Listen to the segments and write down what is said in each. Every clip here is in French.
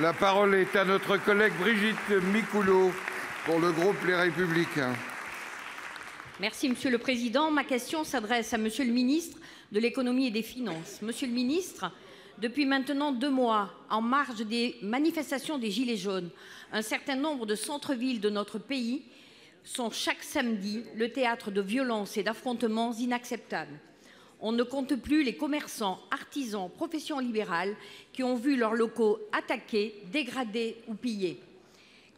La parole est à notre collègue Brigitte Micouleau pour le groupe Les Républicains. Merci Monsieur le Président. Ma question s'adresse à Monsieur le ministre de l'Économie et des Finances. Monsieur le ministre, depuis maintenant 2 mois, en marge des manifestations des Gilets jaunes, un certain nombre de centres-villes de notre pays sont chaque samedi le théâtre de violences et d'affrontements inacceptables. On ne compte plus les commerçants, artisans, professions libérales qui ont vu leurs locaux attaqués, dégradés ou pillés.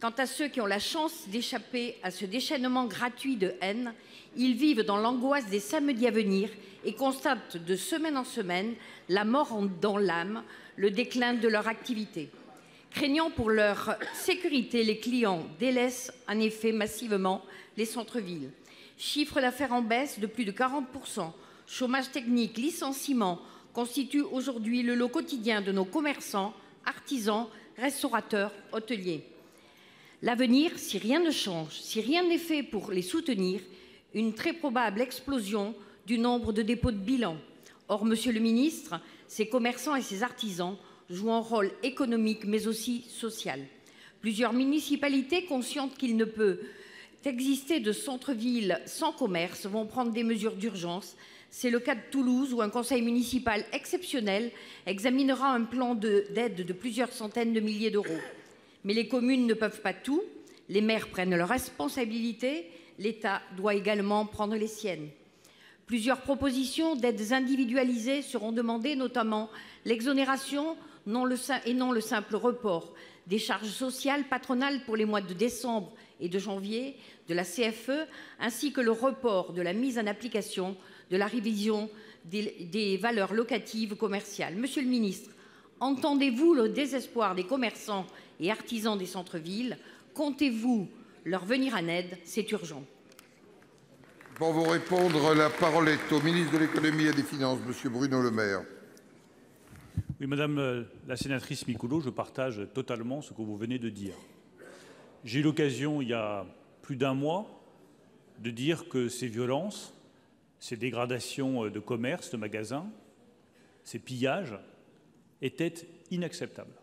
Quant à ceux qui ont la chance d'échapper à ce déchaînement gratuit de haine, ils vivent dans l'angoisse des samedis à venir et constatent de semaine en semaine la mort dans l'âme, le déclin de leur activité. Craignant pour leur sécurité, les clients délaissent en effet massivement les centres-villes. Chiffre d'affaires en baisse de plus de 40%, chômage technique, licenciements constituent aujourd'hui le lot quotidien de nos commerçants, artisans, restaurateurs, hôteliers. L'avenir, si rien ne change, si rien n'est fait pour les soutenir, une très probable explosion du nombre de dépôts de bilan. Or, Monsieur le ministre, ces commerçants et ces artisans jouent un rôle économique mais aussi social. Plusieurs municipalités, conscientes qu'il ne peut exister de centre-ville sans commerce, vont prendre des mesures d'urgence. C'est le cas de Toulouse où un conseil municipal exceptionnel examinera un plan d'aide de plusieurs centaines de milliers d'euros. Mais les communes ne peuvent pas tout, les maires prennent leurs responsabilités, l'État doit également prendre les siennes. Plusieurs propositions d'aides individualisées seront demandées, notamment l'exonération et non le simple report des charges sociales patronales pour les mois de décembre et de janvier de la CFE, ainsi que le report de la mise en application de la révision des valeurs locatives commerciales. Monsieur le ministre, entendez-vous le désespoir des commerçants et artisans des centres-villes? Comptez-vous leur venir en aide? C'est urgent. Pour vous répondre, la parole est au ministre de l'Économie et des Finances, Monsieur Bruno Le Maire. Oui, Madame la sénatrice Micouleau, je partage totalement ce que vous venez de dire. J'ai eu l'occasion, il y a plus d'1 mois, de dire que ces violences, ces dégradations de commerces, de magasins, ces pillages étaient inacceptables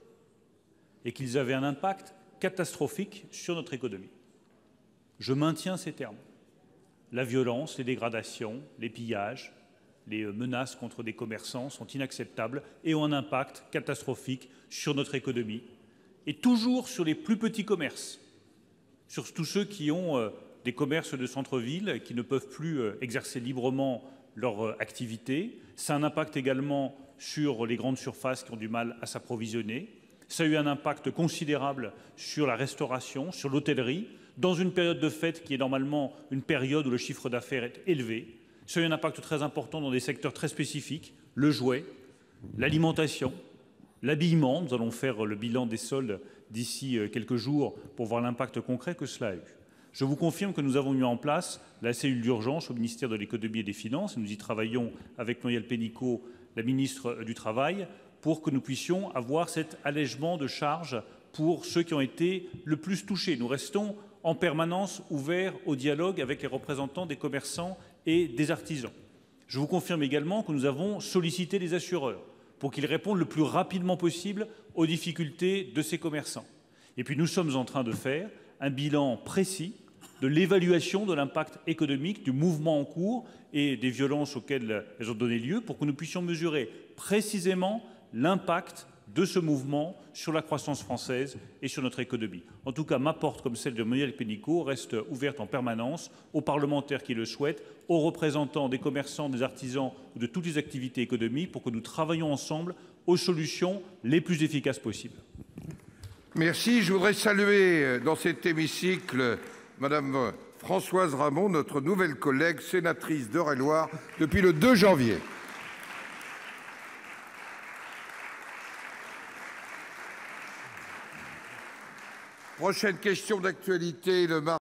et qu'ils avaient un impact catastrophique sur notre économie. Je maintiens ces termes. La violence, les dégradations, les pillages, les menaces contre des commerçants sont inacceptables et ont un impact catastrophique sur notre économie, et toujours sur les plus petits commerces, sur tous ceux qui ont des commerces de centre-ville qui ne peuvent plus exercer librement leur activité. Ça a un impact également sur les grandes surfaces qui ont du mal à s'approvisionner. Ça a eu un impact considérable sur la restauration, sur l'hôtellerie, dans une période de fête qui est normalement une période où le chiffre d'affaires est élevé. Ça a eu un impact très important dans des secteurs très spécifiques, le jouet, l'alimentation, l'habillement. Nous allons faire le bilan des soldes d'ici quelques jours pour voir l'impact concret que cela a eu. Je vous confirme que nous avons mis en place la cellule d'urgence au ministère de l'Économie et des Finances. Nous y travaillons avec Muriel Pénicaud, la ministre du Travail, pour que nous puissions avoir cet allègement de charges pour ceux qui ont été le plus touchés. Nous restons en permanence ouverts au dialogue avec les représentants des commerçants et des artisans. Je vous confirme également que nous avons sollicité les assureurs pour qu'ils répondent le plus rapidement possible aux difficultés de ces commerçants. Et puis nous sommes en train de faire un bilan précis de l'évaluation de l'impact économique du mouvement en cours et des violences auxquelles elles ont donné lieu pour que nous puissions mesurer précisément l'impact de ce mouvement sur la croissance française et sur notre économie. En tout cas, ma porte, comme celle de Muriel Pénicaud, reste ouverte en permanence aux parlementaires qui le souhaitent, aux représentants des commerçants, des artisans ou de toutes les activités économiques pour que nous travaillions ensemble aux solutions les plus efficaces possibles. Merci. Je voudrais saluer dans cet hémicycle Madame Françoise Ramon, notre nouvelle collègue sénatrice d'Eure-et-Loir depuis le 2 janvier. Prochaine question d'actualité, le mardi.